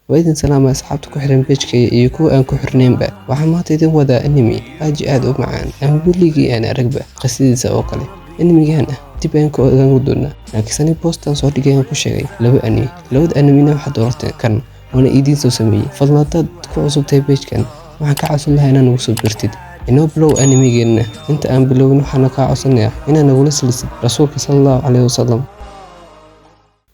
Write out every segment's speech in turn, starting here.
وإذن سلام أصحابتك وحرم بيجكي يكو أن كحرنين با وحمات إذن وذا أنمي أجي آد معان أم بلغي أنا رقبة قصيدة سوقلي أنمي جانا dib aan ku ogaan doonaa laakiin postan soo dhigay ku sheegay labada anime waxa doortay kan wana idin soo sameeyay fadlaatad ku cusubtay page-kan waxaan ka codsan lahaa inaan ugu soo birtid inoo blow anime-geena inta aan bilowin waxaan ka codsanayaa inaan nagula salisid rasuulka sallallahu alayhi wasallam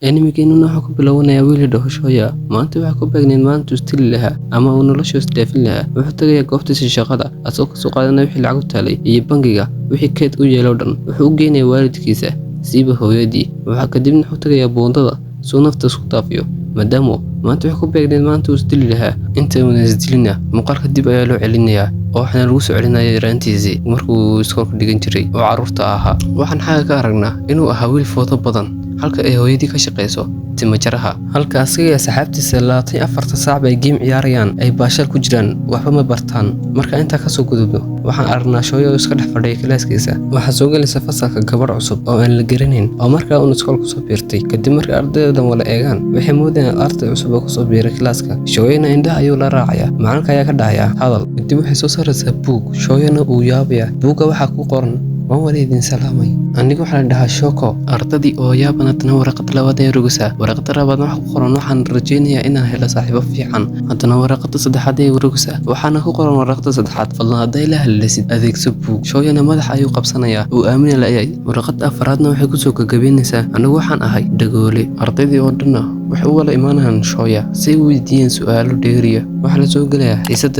anime-geena waxa ku bilownayaa wiil dhahashooya maanta waxa ku beegneen maanta istil laha ama uu nolosha isdhaafin laha wuxuu tagay goobtiisa shaqada asoo ka soo qaadanay wixii lacag taalay iyo bangiga wixii keed u yeelo dhan wuxuu u geynay waalidkiisa siiba hooyadii waxa kadibna wuxuu tagay boondada soo nafta isku taafiyo maadaama maanta waxa ku beegneen maanta istil laha inta uu isdilina muuqaalka dib ayaa loo celinayaa oo waxaan lagu soo celinayaa yaraantiisii markuu iskoolka dhigan jiray oo carruurta ahaa waxaan xaga ka aragnaa inuu ahaa wiil foodo badan halka ay hooyadii ka shaqeyso timajaraha halka asiga saxaabtiisa 24 saac ay game ciyaarayaan ay baashal ku jiraan waxba ma bartaan marka inta ka soo gudubno waxaan aragnaa shooyo iska dhex fadhiya klaaskiisa waxa soo galaysa fasalka gabar cusub oo aan la garaneyn oo markaa uu iskoolka soo biirtay kadib markii ardayda wala eegaan waxay moodeen arday cusub oo soo biiray klaaska shooyana indhaha ayuu la raacaya macalinka ayaa ka dhahaya hadal kadib waxay soo saaraysaa buug shooyana uu yaabaya buuga waxa ku qoran وأوليدين سلامي أنيقو حال دها شوكو أرتدي أو يابنتنا ورقة لوادين رقصة ورقة رابطنا قرن وحن رجينيا إنها هلا صاحبة في حن أنتنا ورقة صدحاتي ورقصة وحنا قرن ورقة صدحات فالله داي لها اللي سيد أذيك سبو شوية أنا مدح أيو قبصنايا وآمن لأيي ورقة أفرادنا وحكو سوكا قبين نساء أنا وحن أهي دقولي أرتدي ودنا وحول إيمانها شوية سيوي دين سؤال ديريا وحلا سوق لها حيسد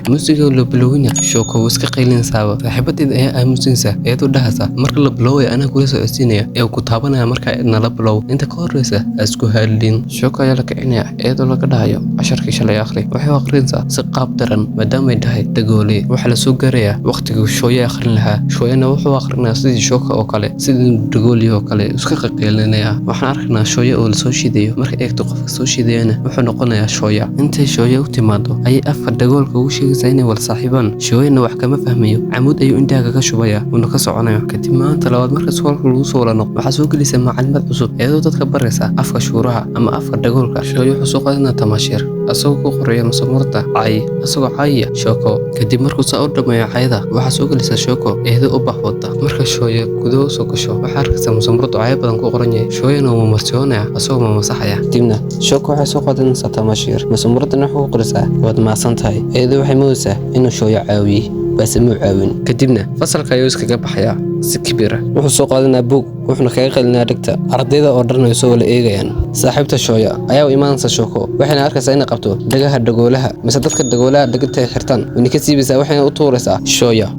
موسيقى ولا بلوينة شوكو وسك قيلين سوا صاحبتي أي موسيقى iyadoo dhahaysa marka la blow ana kula soo codsinaya ee ku taabanaya marka la blow inta ka horeysa isku halin shoko ayaa la kicinaya iyadoo laga dhahayo casharkii shalay akhri waxay akhrinaysaa si qaab daran maadaama ay tahay dagoole waxa la soo gaaraya waqtiga shooye akhrin lahaa shooyana wuxuu akhrinayaa sidii shoko oo kale sidii dagoole oo kale iska qaqeelinaya waxaan arkaynaa shooye oo la soo shiidayo marka eegto qofka soo shiidayna wuxuu noqonayaa shooya intay shooye u timaado ay afka dagoolka ugu sheegaysaa inay wal saaxiibaan shooyana wax kama fahmayo camud ayuu indhaha ka shubaya ka soconayo kadib maanta labaad marka iskoolka lagu soo wala noqdo waxa soo gelisay macallimad cusub iyadoo dadka baraysa afka shuuraha ama afka dagoolka shooyo wuxuu soo qaadanaa tamaashiir asagoo ku qoraya masamurta cay asagoo caya shoko kadib markuu soo dhameeyo cayda waxa soo gelisay shoko iyadoo u baxwada marka shooyo gudaha soo gasho waxa arkaysa masamurta cay badan ku qoran yahay shooyana uu marsiyoonaya asagoo masaxaya dibna shoko waxa soo qaadanaysa tamaashiir masamurtana wuxuu qoraysaa waad maasan tahay iyadoo waxay moodaysaa inuu shooyo caawiyo بس مو عاون كدبنا فصل كايوس كبحيا سكبيرة wuxuu soo qaadanaa buug wuxuuna kaga qalinaa dhigta ardayda oo dharnay soo wala eegayaan saaxiibta shooya ayaa u imaanaysa shoko waxayna arkaysaa inay qabto dhagaha dagoolaha mise dadka dagoolaha dhagta xirtaan wani ka siibaysaa waxayna u tuuraysaa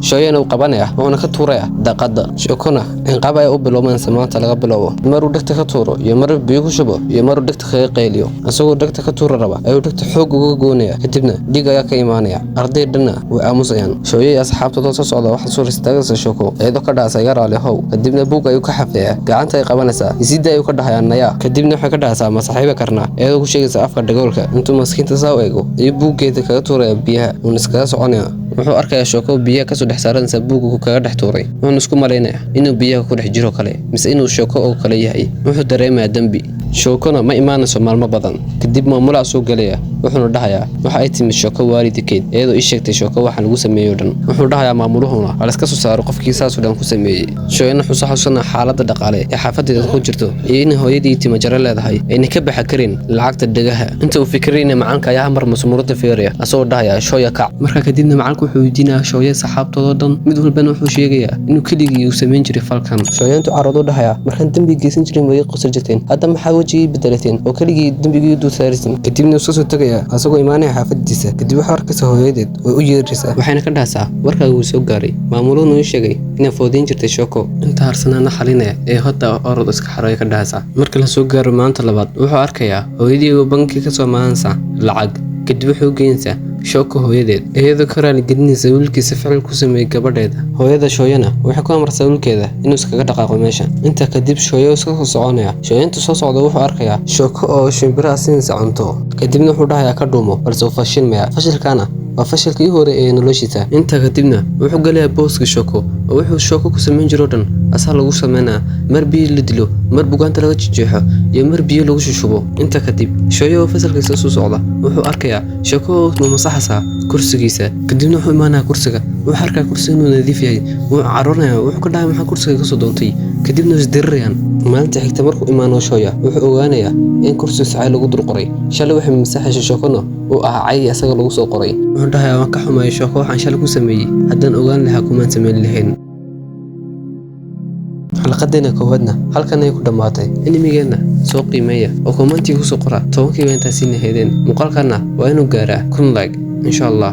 shooyana uu qabanaya wuxuuna ka tuuraya daaqada shokona in qabaya u bilowman samaanta laga bilowo maruu dhagta ka tuuro iyo maruu biyo ku shubo iyo maruu dhagta kaga qayliyo asagoo dhagta ka tuura raba ayuu dhagta xoog uga goonaya kadibna dhiig ayaa ka imaanaya ardayda way aamusayaan shooyay asxaabtooda soo socda waxa soo ristaagaysa shoko iyadoo ka dhaasay yaraale how kadibna buug ayuu ka xafeeyaa gacanta ay qabanaysaa isida ayuu ka dhahayaa kadibna waxa ka dhahaysaa ma saaxiiba karnaa iyadoo ku sheegaysa afka dagoolka intuu maskiinta soo eego iyo buuggeeda kaga tuuraya biyaha uu iskaga soconaya wuxuu arkayaa shoko biyaha ka soo dhex saaranaysa buugga kaga dhex tuuray wuxuu isku maleynaya inuu biyaha ku dhex jiro kale mise inuu shoko oo kale yahay wuxuu dareemayaa dambi shokona ma imaanayso maalmo badan kadib maamula soo galaya wuxuuna dhahayaa waxa ay timid shoko waalidkeed iyadoo ii sheegtay shoko waxa lagu sameeyo dhan wuxuu dhahayaa maamuluhuna wala iska soo saaro qofkii saas dhan ku sameeyay shooyana xusana xaaladda dhaqaale ee xaafadeeda ku jirto iyo in hooyadii timajara leedahay ayna ka baxa karin lacagta dhagaha inta uu fikirayna macaanka ayaa mar masmuurada fiiriya asoo dhahayaa shooya kac marka kadibna macaanku wuxuu weydiinayaa shooya saxaabtooda dhan mid walbana wuxuu sheegayaa inuu keligii uu sameyn jiray falkan shooyantu caroodo dhahayaa markaan dambi geysan jiray way qosol jirteen hadda maxaa wajigii bedelateen oo keligii dambigii dul saaraysan kadibna soo tagaya asagoo imaanaya xaafadiisa kadib waxa arkaysa hooyadeed way u yeeraysaa waxayna ka dhahaysaa warkaa uu soo gaaray maamuluhu uu sheegay inay foodin jirtay shoko inta harsanaana xalinaya ee hadda orod iska xaroy ka dhahaysaa marka la soo gaaro maanta labaad wuxuu arkayaa hooyadii oo banki ka soo maahansa lacag kadib wuxuu geynaysaa shoko hooyadeed iyadoo ka raali gelinaysa wiilkiisa ficil ku sameeyay gabadheeda hooyada shooyana waxay ku amartaa wiilkeeda inuu iskaga dhaqaaqo meesha inta kadib shooyo iska soo soconaya shooyinta soo socda wuxuu arkayaa shoko oo shimbiraha siinaysa cunto kadibna wuxuu dhahayaa ka dhuumo balse uu fashilmaya fashilkaana waa fashilkii hore ee noloshiisa. Intaa kadibna wuxuu galayaa booska Shoko oo wuxuu Shoko ku samayn jiro dhan asaa lagu sameynaa mar biyo la dilo mar bugaanta laga jeexo iyo mar biyo lagu shushubo. Inta kadib Shoyo fasalkiisa soo socda wuxuu arkayaa Shoko oo masaxasa kursigiisa kadibna wuxuu imaanaa kursiga wuxuu arkaa kursiga inuu nadiif yahay wuxuu caroonayaa wuxuu ka dhahay maxaa kursiga ka soo doontay kadibna isdirirayaan. maalinta xigta markuu imaano Shoya wuxuu ogaanayaa in kursiga sacay lagu dul qoray shalay wixii masaxasha Shokona uu cay asaga lagu soo qoray. wuxuu dhahay waan ka xumahay Shoko waxaan shalay ku sameeyay haddaan ogaan lahaa kumaan sameyn lahayn. xalqadeena koowaadna halkan ay ku dhamaatay. Inimigeenna soo qiimeeya oo commenti ku soo qora 10 intaasi naheedeen muuqaalkana waa inuu gaaraa 1000 like insha Allah.